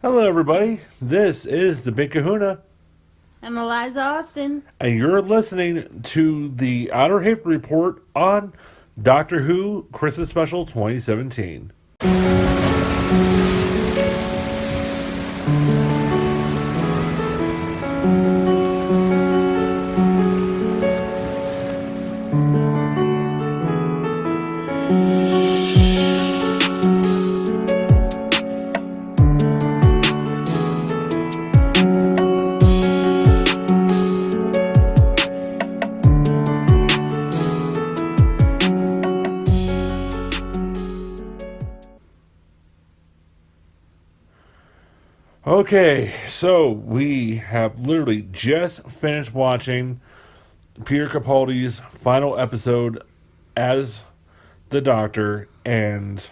Hello, everybody. This is the Big Kahuna, I'm Eliza Austin. and you're listening to the Outer Hip Report on Doctor Who Christmas Special 2017. Okay, so we have literally just finished watching Peter Capaldi's final episode as the Doctor, and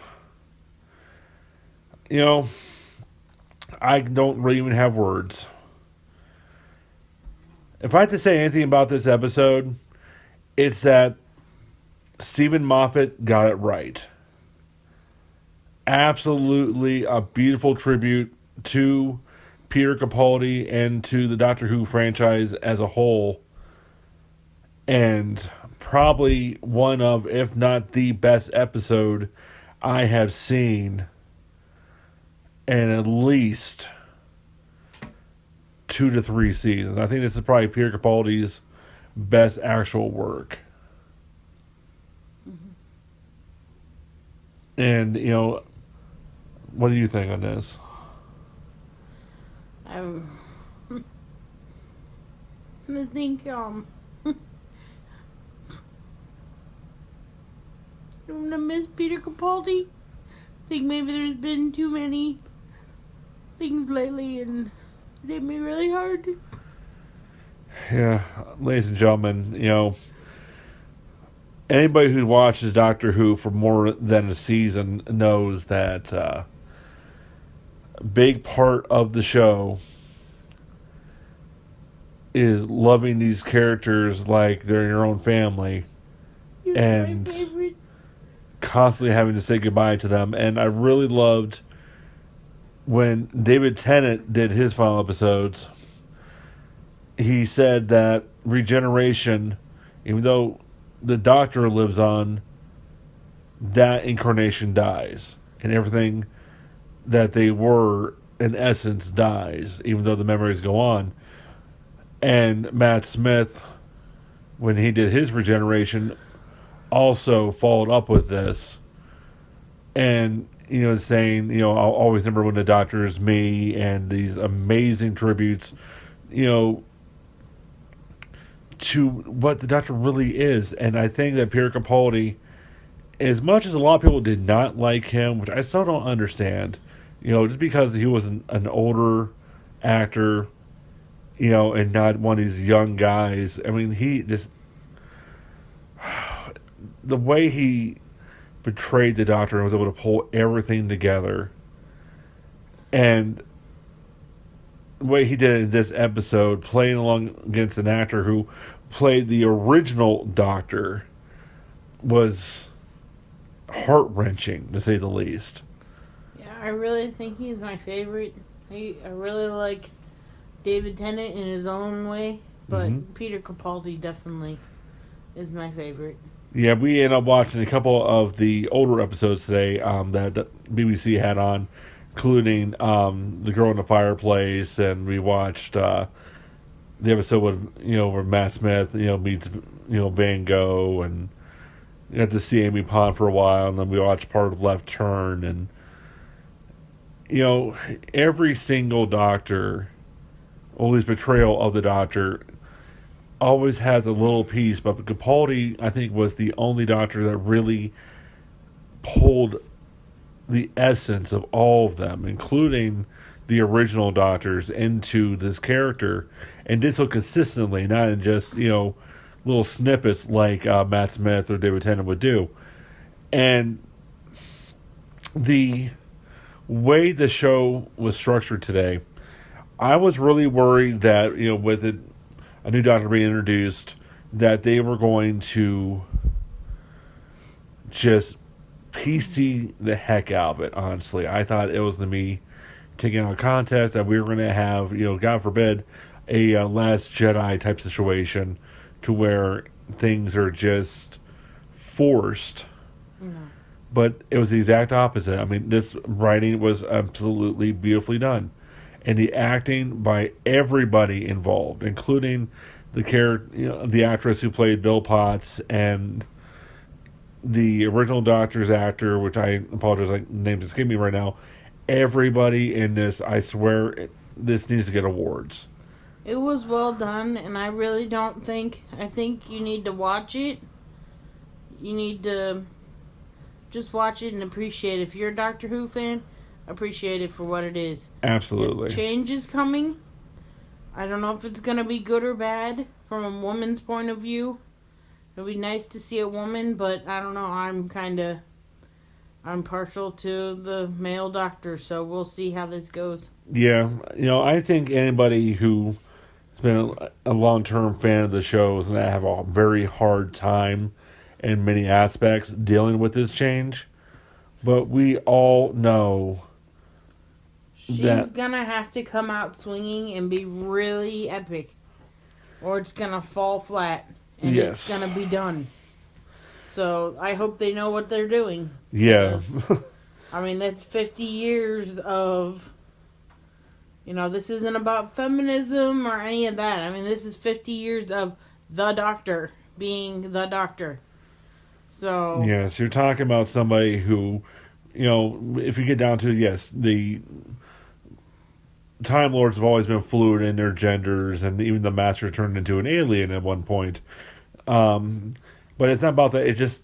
you know, I don't really even have words. If I had to say anything about this episode, it's that Stephen Moffat got it right. Absolutely a beautiful tribute to Peter Capaldi and to the Doctor Who franchise as a whole. And probably one of, if not the best episode I have seen in at least 2 to 3 seasons. I think this is probably Peter Capaldi's best actual work. Mm-hmm. And, what do you think on this? I think, I'm gonna miss Peter Capaldi. I think maybe there's been too many things lately and it hit me really hard. Yeah, ladies and gentlemen, anybody who watches Doctor Who for more than a season knows that a big part of the show is loving these characters like they're your own family. You're And my favorite. Constantly having to say goodbye to them. And I really loved when David Tennant did his final episodes. He said that regeneration, even though the Doctor lives on, that incarnation dies. And everything that they were, in essence, dies, even though the memories go on. And Matt Smith, when he did his regeneration, also followed up with this. And, saying, I'll always remember when the Doctor is me, and these amazing tributes, to what the Doctor really is. And I think that Peter Capaldi, as much as a lot of people did not like him, which I still don't understand, just because he was an older actor, and not one of these young guys. I mean, he just, the way he portrayed the Doctor and was able to pull everything together, and the way he did it in this episode, playing along against an actor who played the original Doctor, was heart-wrenching, to say the least. Yeah, I really think he's my favorite. I really like David Tennant in his own way, but Peter Capaldi definitely is my favorite. Yeah, we ended up watching a couple of the older episodes today that BBC had on, including The Girl in the Fireplace, and we watched the episode with, where Matt Smith, meets, Van Gogh, and you got to see Amy Pond for a while, and then we watched part of Left Turn, and, every single Doctor, or at least portrayal of the Doctor, always has a little piece, but Capaldi, I think, was the only Doctor that really pulled the essence of all of them, including the original Doctors, into this character, and did so consistently, not in just, little snippets like Matt Smith or David Tennant would do. And the way the show was structured today, I was really worried that, with it, a new Doctor being introduced, that they were going to just piecing the heck out of it, honestly. I thought it was going to be taken out of context, that we were going to have, God forbid, a Last Jedi type situation to where things are just forced. No. But it was the exact opposite. I mean, this writing was absolutely beautifully done. And the acting by everybody involved, including the actress who played Bill Potts and the original Doctor's actor, which I apologize, like name's escaping me right now. Everybody in this, I swear, this needs to get awards. It was well done, and I really don't think... I think you need to watch it. You need to just watch it and appreciate it. If you're a Doctor Who fan, appreciate it for what it is. Absolutely. The change is coming. I don't know if it's going to be good or bad from a woman's point of view. It'll be nice to see a woman, but I don't know. I'm partial to the male doctor, so we'll see how this goes. Yeah, I think anybody who's been a long-term fan of the show is going to have a very hard time in many aspects dealing with this change. But we all know she's going to have to come out swinging and be really epic, or it's going to fall flat, and it's going to be done. So I hope they know what they're doing. Yeah. I mean, that's 50 years of... this isn't about feminism or any of that. I mean, this is 50 years of the Doctor being the Doctor. So... Yes, you're talking about somebody who, if you get down to it, yes, the Time Lords have always been fluid in their genders, and even the Master turned into an alien at one point. But it's not about that. It's just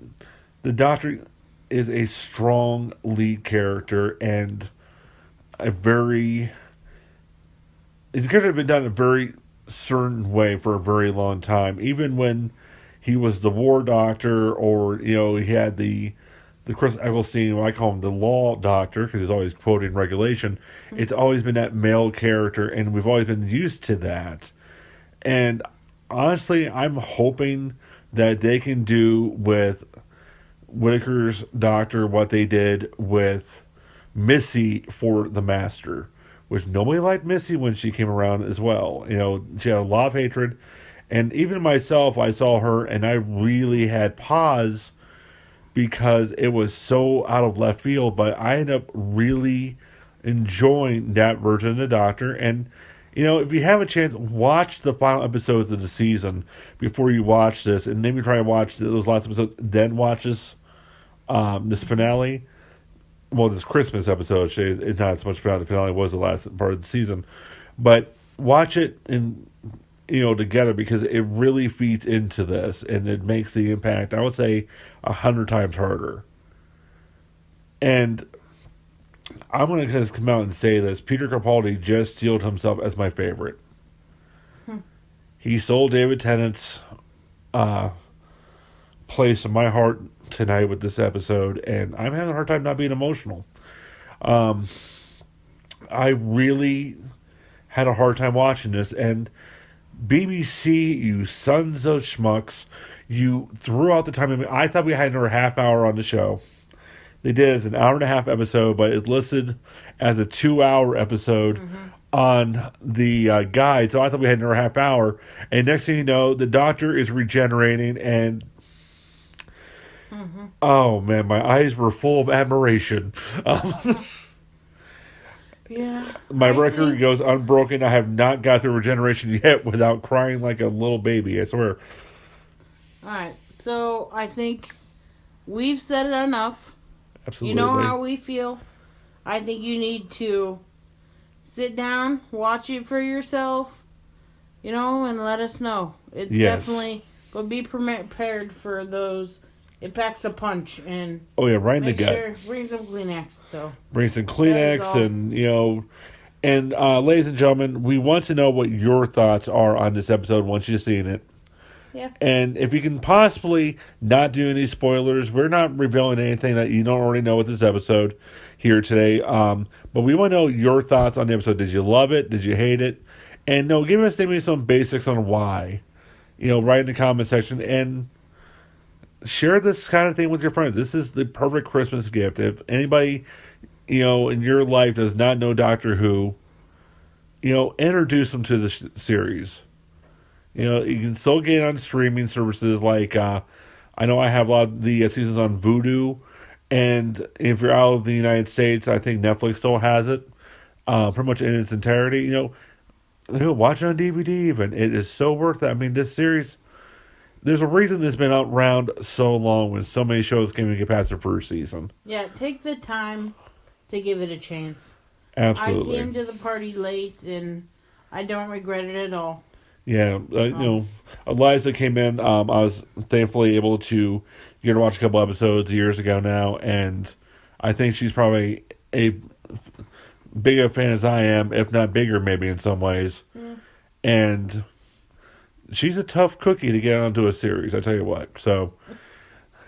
the Doctor is a strong lead character and he's a character that's been done in a very certain way for a very long time. Even when he was the War Doctor, or he had the Chris Eccleston, I call him the Law Doctor because he's always quoting regulation. Mm-hmm. It's always been that male character, and we've always been used to that. And honestly, I'm hoping that they can do with Whittaker's Doctor what they did with Missy for the Master, which nobody liked Missy when she came around as well. She had a lot of hatred, and even myself, I saw her and I really had pause because it was so out of left field, but I ended up really enjoying that version of the Doctor. And if you have a chance, watch the final episodes of the season before you watch this, and maybe try to watch those last episodes, then watch this finale. Well, this Christmas episode, it's not as much finale. The finale was the last part of the season, but watch it together, because it really feeds into this, and it makes the impact, I would say, 100 times harder. And I'm going to just come out and say this. Peter Capaldi just sealed himself as my favorite. He stole David Tennant's place in my heart tonight with this episode, and I'm having a hard time not being emotional. I really had a hard time watching this, and BBC, you sons of schmucks, you threw out the time. I thought we had another half hour on the show. They did it as an hour and a half episode, but it's listed as a 2-hour episode on the guide. So I thought we had another half hour. And next thing you know, the Doctor is regenerating, and oh man, my eyes were full of admiration. Yeah. My record goes unbroken. I have not got through regeneration yet without crying like a little baby, I swear. Alright, so I think we've said it enough. Absolutely. You know how we feel. I think you need to sit down, watch it for yourself, and let us know. It's definitely, but be prepared for those. It packs a punch, and right in the gut. Sure, bring some Kleenex. Bring some Kleenex, and ladies and gentlemen, we want to know what your thoughts are on this episode once you've seen it. Yeah. And if you can possibly not do any spoilers, we're not revealing anything that you don't already know with this episode here today. But we want to know your thoughts on the episode. Did you love it? Did you hate it? And give us maybe some basics on why. Write in the comment section and share this kind of thing with your friends. This is the perfect Christmas gift. If anybody, in your life does not know Doctor Who, introduce them to the series. You can still get it on streaming services like, I know I have a lot of the seasons on Vudu, and if you're out of the United States, I think Netflix still has it, pretty much in its entirety. Watch it on DVD even. It is so worth it. I mean, this series, there's a reason it's been around so long when so many shows can't even get past their first season. Yeah, take the time to give it a chance. Absolutely. I came to the party late, and I don't regret it at all. Yeah, Eliza came in. I was thankfully able to get her to watch a couple episodes years ago now, and I think she's probably a big a fan as I am, if not bigger maybe in some ways. Yeah. And she's a tough cookie to get onto a series, I tell you what. So,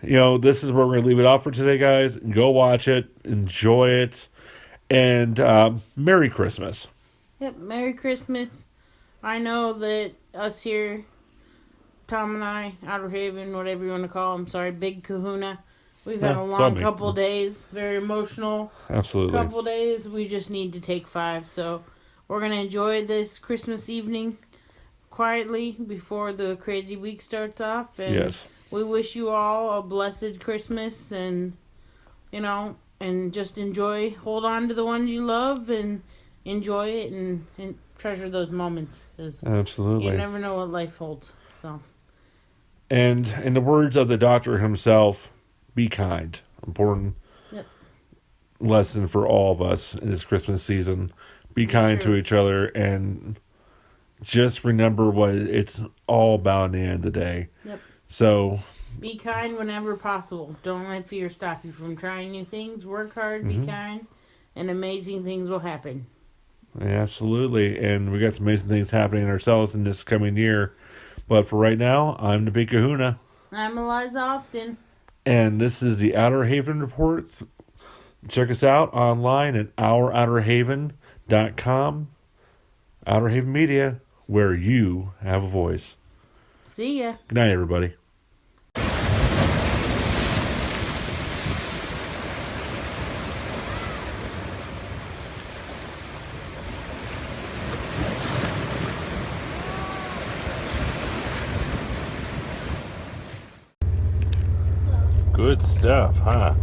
this is where we're going to leave it off for today, guys. Go watch it, enjoy it, and Merry Christmas. Yep, Merry Christmas. I know that us here, Tom and I, Outer Haven, whatever you want to call them, Big Kahuna, we've had a long couple days, very emotional. Absolutely. Couple days. We just need to take 5. So we're going to enjoy this Christmas evening quietly before the crazy week starts off. And yes. We wish you all a blessed Christmas and, and just hold on to the ones you love and enjoy it and treasure those moments. 'Cause absolutely. You never know what life holds. So. And in the words of the Doctor himself, be kind. Important lesson for all of us in this Christmas season. Be kind to each other and just remember what it's all about at the end of the day. Yep. So be kind whenever possible. Don't let fear stop you from trying new things. Work hard, be kind, and amazing things will happen. Absolutely. And we got some amazing things happening ourselves in this coming year. But for right now, I'm the Big Kahuna. I'm Eliza Austin. And this is the Outer Haven Report. Check us out online at ourouterhaven.com. Outer Haven Media, where you have a voice. See ya. Good night, everybody. Good stuff, huh?